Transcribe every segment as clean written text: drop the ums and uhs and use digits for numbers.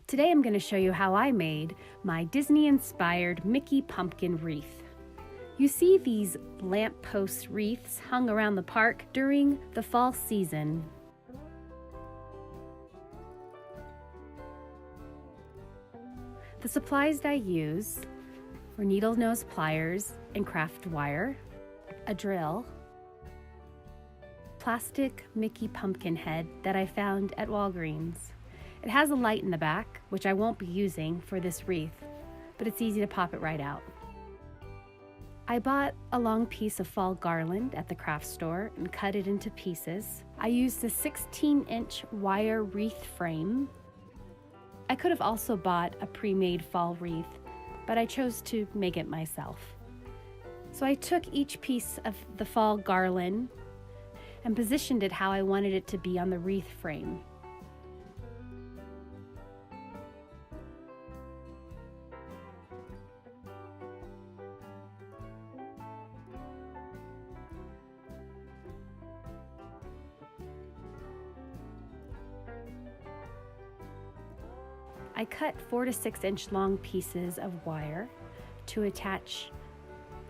Today I'm going to show you how I made my Disney-inspired Mickey pumpkin wreath. You see these lamppost wreaths hung around the park during the fall season. The supplies that I use were needle nose pliers and craft wire, a drill, plastic Mickey pumpkin head that I found at Walgreens. It has a light in the back, which I won't be using for this wreath, but it's easy to pop it right out. I bought a long piece of fall garland at the craft store and cut it into pieces. I used a 16-inch wire wreath frame. I could have also bought a pre-made fall wreath, but I chose to make it myself. So I took each piece of the fall garland and positioned it how I wanted it to be on the wreath frame. I cut 4 to 6 inch long pieces of wire to attach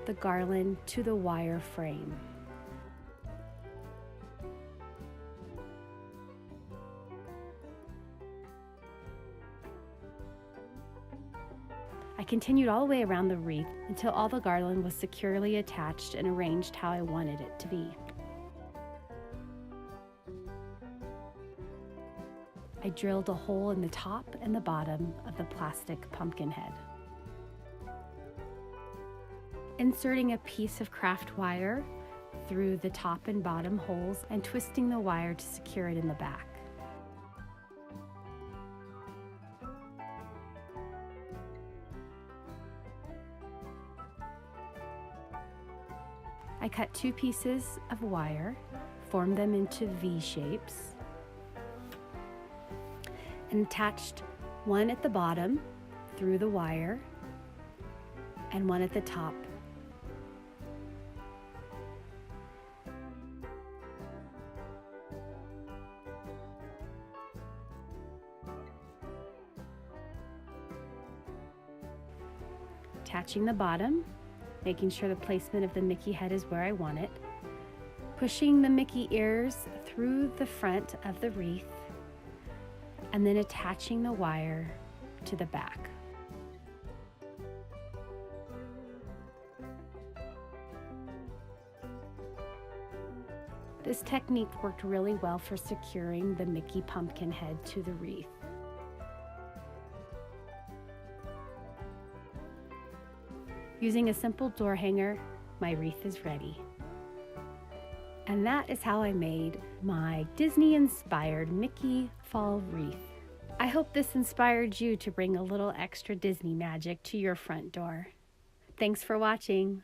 the garland to the wire frame. I continued all the way around the wreath until all the garland was securely attached and arranged how I wanted it to be. I drilled a hole in the top and the bottom of the plastic pumpkin head. Inserting a piece of craft wire through the top and bottom holes and twisting the wire to secure it in the back. I cut 2 pieces of wire, formed them into V shapes, and attached one at the bottom through the wire and one at the top. Attaching the bottom, making sure the placement of the Mickey head is where I want it, pushing the Mickey ears through the front of the wreath, and then attaching the wire to the back. This technique worked really well for securing the Mickey pumpkin head to the wreath. Using a simple door hanger, my wreath is ready. And that is how I made my Disney-inspired Mickey fall wreath. I hope this inspired you to bring a little extra Disney magic to your front door. Thanks for watching.